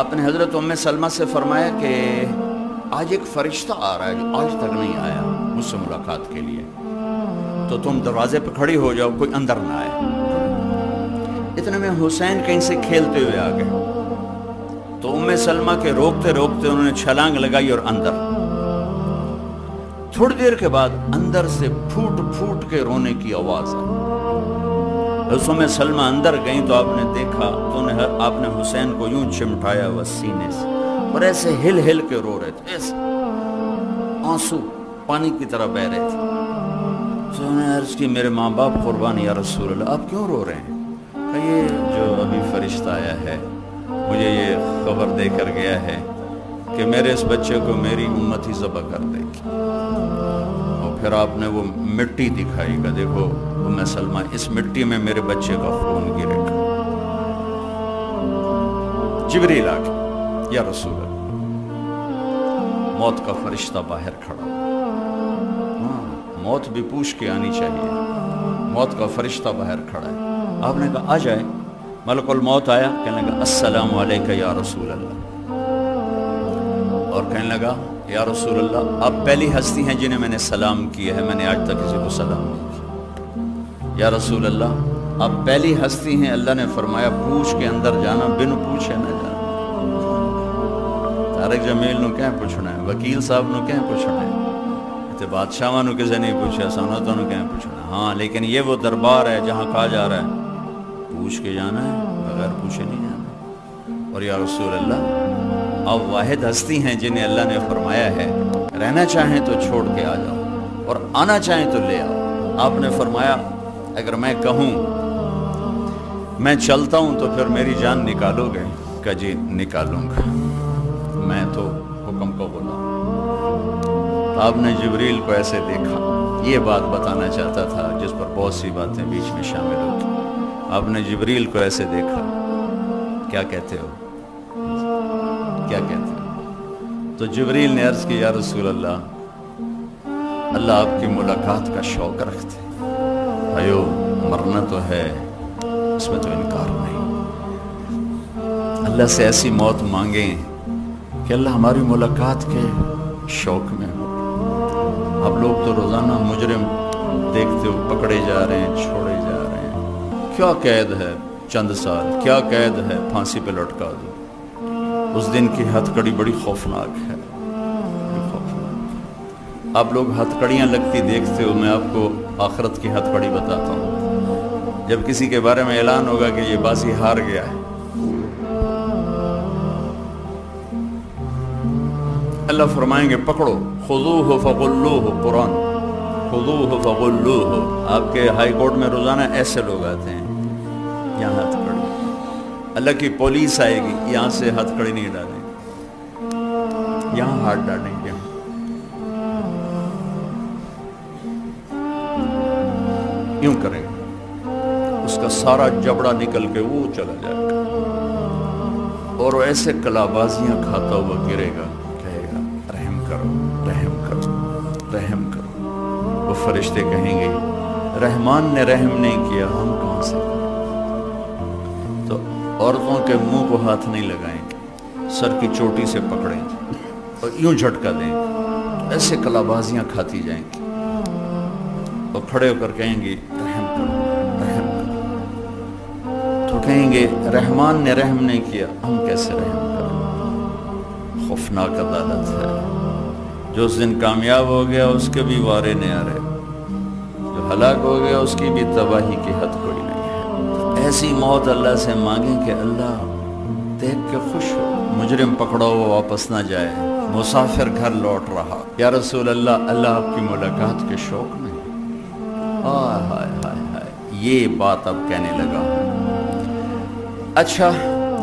آپ نے حضرت ام سلمہ سے فرمایا کہ آج ایک فرشتہ آ رہا ہے جو آج تک نہیں آیا مجھ سے ملاقات کے لیے، تو تم دروازے پہ کھڑی ہو جاؤ، کوئی اندر نہ آئے۔ اتنے میں حسین کہیں سے کھیلتے ہوئے آ گئے، تو ام سلمہ کے روکتے روکتے انہوں نے چھلانگ لگائی اور اندر۔ تھوڑی دیر کے بعد اندر سے پھوٹ پھوٹ کے رونے کی آواز آئی۔ ام سلمہ اندر گئیں تو آپ نے دیکھا تو آپ نے حسین کو یوں چمٹایا ہوا سینے سے اور ایسے ہل ہل کے رو رہے تھے، ایسے آنسو پانی کی طرح بہ رہے تھے۔ تو انہوں نے عرض کی میرے ماں باپ قربان یا رسول اللہ، آپ کیوں رو رہے ہیں؟ کہ یہ جو ابھی فرشتہ آیا ہے مجھے یہ خبر دے کر گیا ہے کہ میرے اس بچے کو میری امت ہی ذبح کر دے گی۔ اور پھر آپ نے وہ مٹی دکھائی کہ دیکھو ام سلمہ، اس مٹی میں میرے بچے کا خون گرے گا۔ جبریل آ گیا، یا رسول اللہ، موت کا فرشتہ باہر کھڑا۔ موت بھی پوچھ کے آنی چاہیے، موت کا فرشتہ باہر کھڑا ہے۔ آپ نے کہا آ جائے۔ ملک الموت آیا، کہنے لگا السلام علیکہ یا رسول اللہ، اور کہنے لگا یا رسول اللہ آپ پہلی ہستی ہیں جنہیں میں نے سلام کیا ہے، میں نے آج تک کسی کو سلام نہیں کیا۔ یا رسول اللہ آپ پہلی ہستی ہیں، اللہ نے فرمایا پوچھ کے اندر جانا، بن پوچھے نہ جانا۔ طارق جمیل نو کہیں پوچھنا ہے، وکیل صاحب نو کہیں پوچھنا ہے، تے بادشاہ نو کسے نہیں پوچھا، سانتوں نو کہیں پوچھنا ہے۔ ہاں لیکن یہ وہ دربار ہے جہاں کہا جا رہا ہے پوچھ کے جانا ہے، بغیر پوچھے نہیں جانا۔ اور یا رسول اللہ آپ واحد ہستی ہیں جنہیں اللہ نے فرمایا ہے رہنا چاہیں تو چھوڑ کے آ جاؤ اور آنا چاہیں تو لے آؤ۔ آپ نے فرمایا اگر میں کہوں میں چلتا ہوں تو پھر میری جان نکالو گے؟ کہ جی نکالوں گا، میں تو حکم کو غلام۔ آپ نے جبریل کو ایسے دیکھا، یہ بات بتانا چاہتا تھا جس پر بہت سی باتیں بیچ میں شامل ہوتی۔ آپ نے جبریل کو ایسے دیکھا، کیا کہتے ہو، کیا کہتے ہو؟ تو جبریل نے عرض کی یا رسول اللہ، اللہ آپ کی ملاقات کا شوق رکھتے، بھائیو مرنا تو ہے، اس میں تو انکار نہیں۔ اللہ سے ایسی موت مانگیں کہ اللہ ہماری ملاقات کے شوق میں ہو۔ اب لوگ تو روزانہ مجرم دیکھتے ہو پکڑے جا رہے ہیں، چھوڑے جا رہے ہیں، کیا قید ہے چند سال، کیا قید ہے پھانسی پہ لٹکا دو۔ اس دن کی ہتھ کڑی بڑی خوفناک ہے، بڑی خوفناک۔ آپ لوگ ہتھ کڑیاں لگتی دیکھتے ہو، میں آپ کو آخرت کی ہتھ کڑی بتاتا ہوں۔ جب کسی کے بارے میں اعلان ہوگا کہ یہ بازی ہار گیا ہے، اللہ فرمائیں گے پکڑو، خذوہ فغلوہ، قرآن خذوہ فغلوہ۔ آپ کے ہائی کورٹ میں روزانہ ایسے لوگ آتے ہیں، یہاں ہتھ کڑی، اللہ کی پولیس آئے گی، یہاں سے ہتھ کڑی نہیں ڈالیں گے، یہاں ہاتھ ڈالیں گے، یوں کریں گے، اس کا سارا جبڑا نکل کے وہ چلا جائے گا اور وہ ایسے کلابازیاں کھاتا ہوا گرے گا، کہے گا رحم کرو، رحم کرو، رحم کرو۔ وہ فرشتے کہیں گے رحمان نے رحم نہیں کیا، ہم کہاں سے کریں؟ تو عورتوں کے منہ کو ہاتھ نہیں لگائیں گے، سر کی چوٹی سے پکڑیں گے اور یوں جھٹکا دیں گے، ایسے کلابازیاں کھاتی جائیں گی اور کھڑے ہو کر کہیں گے رحم کرو، رحم کرو۔ تو کہیں گے رحمان نے رحم نہیں کیا، ہم کیسے رحم کریں؟ خوفناک عدالت ہے۔ جو اس دن کامیاب ہو گیا اس کے بھی وارے نیارے، جو ہلاک ہو گیا اس کی بھی تباہی کی حد کوئی نہیں ہے۔ ایسی موت اللہ سے مانگیں کہ اللہ دیکھ کے خوش ہو، مجرم پکڑا ہوا واپس نہ جائے، مسافر گھر لوٹ رہا، یا رسول اللہ اللہ آپ کی ملاقات کے شوق میں۔ ہائے ہائے ہائے ہائے، یہ بات اب کہنے لگا ہوں۔ اچھا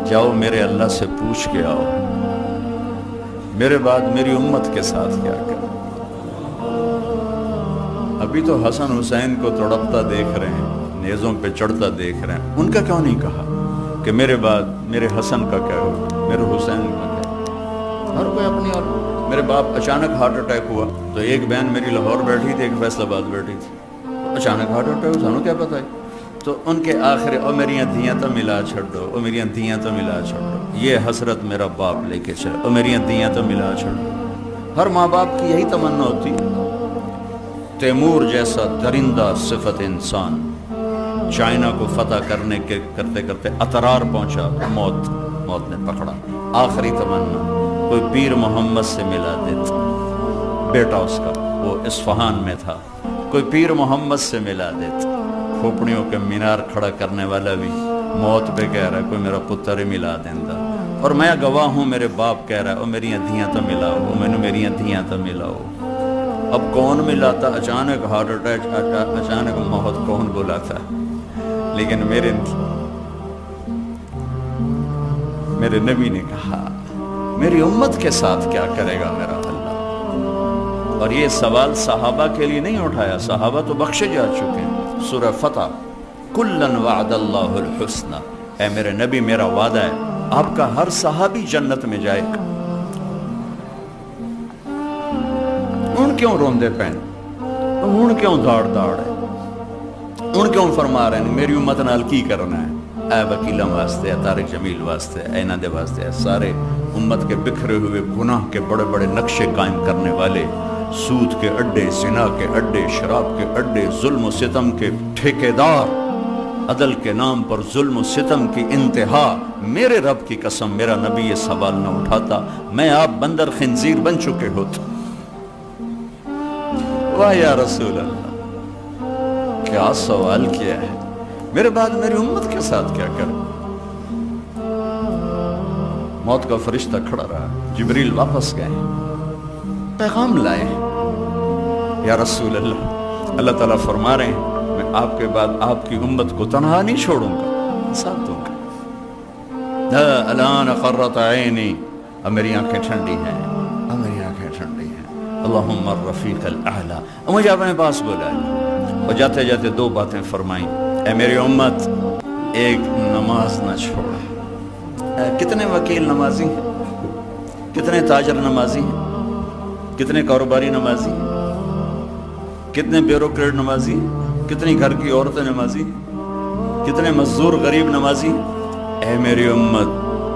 جاؤ میرے اللہ سے پوچھ کے آؤ میرے بعد میری امت کے ساتھ کیا کریں۔ ابھی تو حسن حسین کو تڑپتا دیکھ رہے ہیں، نیزوں پہ چڑھتا دیکھ رہے ہیں، ان کا کیوں نہیں کہا کہ میرے بعد میرے حسن کا کیا ہوگا، میرے حسین کا کیا؟ ہر کوئی اپنی، اور میرے باپ اچانک ہارٹ اٹیک ہوا تو ایک بہن میری لاہور بیٹھی تھی، ایک فیصل آباد بیٹھی تھی، اچانک ہارٹ اٹیک، سانو کیا پتہ ہے؟ تو ان کے آخر او میری دھیاں تو ملا چھڑو، او میری دھیاں تو ملا چھڑو، یہ حسرت میرا باپ لے کے چلا، او میری دھیاں تو ملا چھڑو۔ ہر ماں باپ کی یہی تمنا ہوتی ہے۔ تیمور جیسا درندہ صفت انسان چائنا کو فتح کرنے کے کرتے کرتے اترار پہنچا، موت نے پکڑا۔ آخری تمنا کوئی پیر محمد سے ملا دیتا، بیٹا اس کا وہ اصفہان میں تھا، کوئی پیر محمد سے ملا دیتا۔ کھوپڑیوں کے مینار کھڑا کرنے والا بھی موت پہ کہہ رہا ہے کوئی میرا پتر ہی ملا دیندہ، اور میں گواہ ہوں میرے باپ کہہ رہا ہے او میری دھیاں تو ملاؤ، مینوں میری دھیاں تو ملاؤ۔ اب کون ملاتا؟ اچانک ہارٹ اٹیک، اچانک موت کون بلاتا؟ لیکن میرے نبی نے کہا میری امت کے ساتھ کیا کرے گا میرا اللہ؟ اور یہ سوال صحابہ کے لیے نہیں اٹھایا، صحابہ تو بخشے جا چکے ہیں۔ سورہ فتح، کلن وعد اللہ الحسنى، اے میرے نبی میرا وعدہ ہے آپ کا ہر صحابی جنت میں جائے گا۔ ان کیوں روندے پین، ان کیوں داڑ ہے، ان کیوں فرما رہے ہیں میری امت نال کی کرنا ہے؟ اے وکیلوں واسطے، اے طارق جمیل واسطے، اے انہاں دے واسطے، اے سارے امت کے بکھرے ہوئے گناہ کے بڑے بڑے نقشے قائم کرنے والے، سود کے اڈے، زنا کے اڈے، شراب کے اڈے، ظلم و ستم کے ٹھیکیدار، عدل کے نام پر ظلم و ستم کی انتہا۔ میرے رب کی قسم میرا نبی یہ سوال نہ اٹھاتا، میں آپ بندر خنزیر بن چکے ہوتے۔ واہ یا رسول اللہ، کیا سوال کیا ہے، میرے بعد میری امت کے ساتھ کیا کروں؟ موت کا فرشتہ کھڑا رہا، جبریل واپس گئے، پیغام لائے، یا رسول اللہ، اللہ تعالیٰ فرما رہے ہیں میں آپ کے بعد آپ کی امت کو تنہا نہیں چھوڑوں گا، ساتھ دوں گا۔ الان قرۃ عینی، اب میری آنکھیں ٹھنڈی ہیں، اب میری آنکھیں ٹھنڈی ہیں، اللہم الرفیق الاعلیٰ۔ مجھے اپنے پاس بلایا اور جاتے جاتے دو باتیں فرمائیں، اے میری امت ایک نماز نہ چھوڑے۔ کتنے وکیل نمازی ہیں، کتنے تاجر نمازی ہیں، کتنے کاروباری نمازی ہیں، کتنے بیوروکریٹ نمازی ہیں، کتنی گھر کی عورتیں نمازی ہیں، کتنے مزدور غریب نمازی ہیں۔ اے میری امت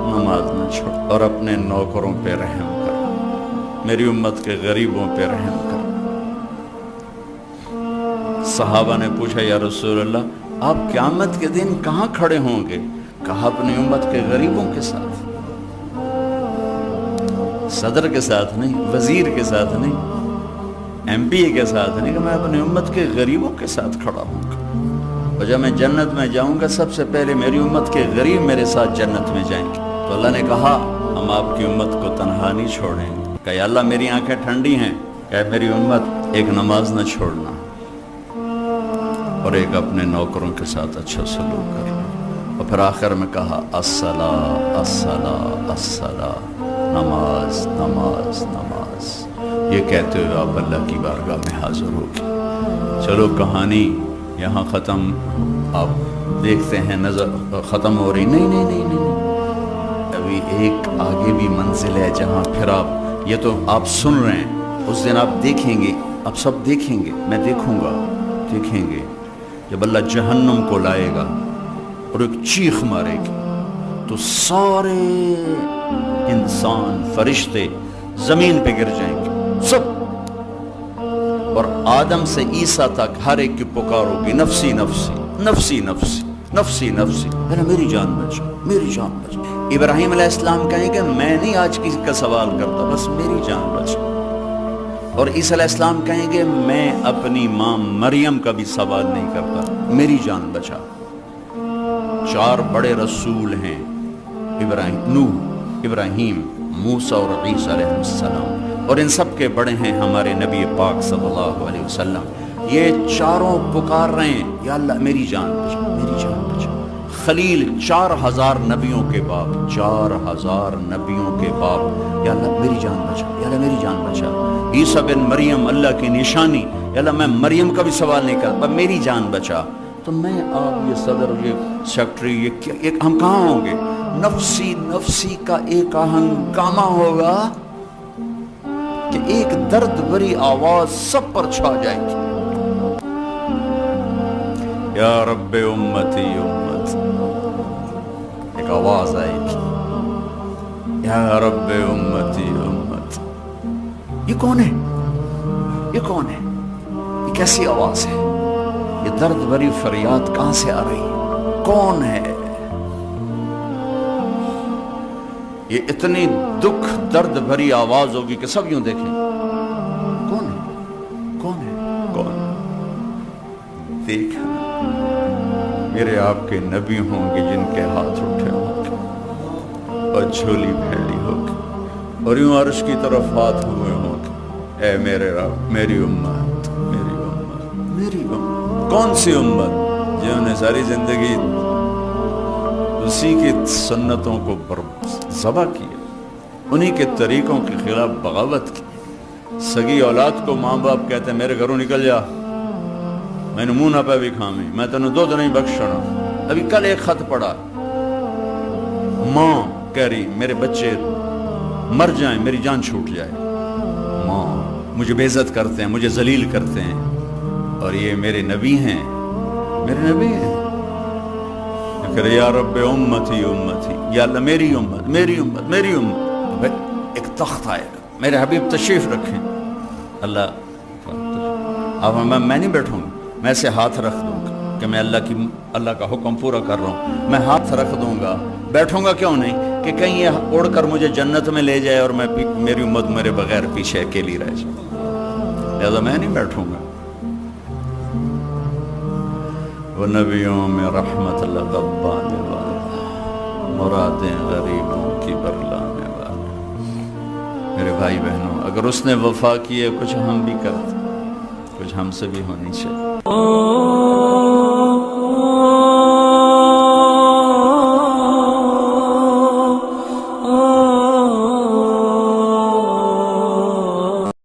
نماز نہ چھوڑ اور اپنے نوکروں پہ رحم کر، میری امت کے غریبوں پہ رحم کر۔ صحابہ نے پوچھا یا رسول اللہ آپ قیامت کے دن کہاں کھڑے ہوں گے؟ کہا اپنی امت کے غریبوں کے ساتھ، صدر کے ساتھ نہیں، وزیر کے ساتھ نہیں، ایم پی کے ساتھ نہیں، کہ میں اپنی امت کے غریبوں کے ساتھ کھڑا ہوں گا، اور جب میں جنت میں جاؤں گا سب سے پہلے میری امت کے غریب میرے ساتھ جنت میں جائیں گے۔ تو اللہ نے کہا ہم آپ کی امت کو تنہا نہیں چھوڑیں گے۔ کہ یا اللہ میری آنکھیں ٹھنڈی ہیں، کہ میری امت ایک نماز نہ چھوڑنا اور ایک اپنے نوکروں کے ساتھ اچھا سلوک کرنا۔ اور پھر آخر میں کہا الصلاۃ الصلاۃ الصلاۃ، نماز نماز نماز۔ یہ کہتے ہوئے آپ اللہ کی بارگاہ میں حاضر ہو گئے۔ چلو کہانی یہاں ختم، آپ دیکھتے ہیں نظر ختم ہو رہی، نہیں، ابھی ایک آگے بھی منزل ہے جہاں پھر آپ، یہ تو آپ سن رہے ہیں، اس دن آپ دیکھیں گے، آپ سب دیکھیں گے، میں دیکھوں گا، دیکھیں گے جب اللہ جہنم کو لائے گا اور ایک چیخ مارے گی تو سارے انسان فرشتے زمین پہ گر جائیں گے سب، اور آدم سے عیسیٰ تک ہر ایک کی پکار ہوگی نفسی نفسی نفسی نفسی نفسی نفسی، میری جان بچا، میری جان بچا۔ ابراہیم علیہ السلام کہیں کہ میں نہیں آج کسی کا سوال کرتا، بس میری جان بچا۔ اور عیسیٰ علیہ السلام کہیں گے میں اپنی ماں مریم کا بھی سوال نہیں کرتا، میری جان بچا۔ چار بڑے رسول ہیں، نوح، ابراہیم، موسیٰ اور عیسیٰ علیہ السلام، اور ان سب کے بڑے ہیں ہمارے نبی پاک صلی اللہ علیہ وسلم۔ یہ چاروں پکار رہے ہیں یا اللہ میری جان بچا، میری جان بچا۔ خلیل 4000 نبیوں کے باپ، 4000 نبیوں کے باپ، یا اللہ میری جان بچا، یا اللہ میری جان بچا۔ عیسیٰ بن مریم اللہ کی نشانی، یا اللہ میں مریم کا بھی سوال نہیں کرتا، میری جان بچا۔ تو میں آپ یہ صدر، یہ سیکٹری، یہ کیا، ہم کہاں ہوں گے؟ نفسی نفسی کا ایک ہنگامہ ہوگا کہ ایک درد بھری آواز سب پر چھا جائے گی۔ یا رب امتی امت، ایک آواز آئی تھی یا رب امتی امت. یہ کون ہے؟ یہ کون ہے؟ یہ کیسی آواز ہے؟ یہ درد بھری فریاد کہاں سے آ رہی ہے؟ کون ہے یہ؟ اتنی دکھ درد بھری آواز ہوگی کہ سب یوں دیکھیں کون ہے کون ہے کون ہے؟ دیکھا میرے آپ کے نبی ہوں گے جن کے ہاتھ اٹھے ہوں گے اور جھولی پھیلی ہوگی اور یوں عرش کی طرف ہاتھ ہوئے ہوں گے. اے میرے رب، میری امت، میری امت، میری امت. کون سی امت؟ جنہوں نے ساری زندگی اسی کی سنتوں کو ذبح کیا، انہی کے طریقوں کے خلاف بغاوت کی. سگی اولاد کو ماں باپ کہتے ہیں میرے گھروں نکل جا، میں نے منہ نہ پہ بھی کھامی، میں تینوں دو نہیں بخشنا. ابھی کل ایک خط پڑا، ماں کہہ رہی میرے بچے مر جائیں، میری جان چھوٹ جائے. ماں مجھے بے عزت کرتے ہیں، مجھے ذلیل کرتے ہیں، اور یہ میرے نبی ہیں، میرے نبی ہیں. کہ یا رب امتی امتی، یا اللہ میری امت، میری امت، میری امت. ایک تخت آئے گا، میرے حبیب تشریف رکھیں. اللہ اب میں نہیں بیٹھوں گا، میں ایسے ہاتھ رکھ دوں گا کہ میں اللہ کا حکم پورا کر رہا ہوں. میں ہاتھ رکھ دوں گا، بیٹھوں گا کیوں نہیں کہ کہیں یہ اڑ کر مجھے جنت میں لے جائے اور میری امت میرے بغیر پیچھے اکیلی رہ جائے. لہذا میں نہیں بیٹھوں گا. وہ نبیوں میں رحمت لغبانے والا، مرادیں غریبوں کی برلانے والا. میرے بھائی بہنوں، اگر اس نے وفا کی ہے کچھ ہم بھی کرتے، کچھ ہم سے بھی ہونی چاہیے.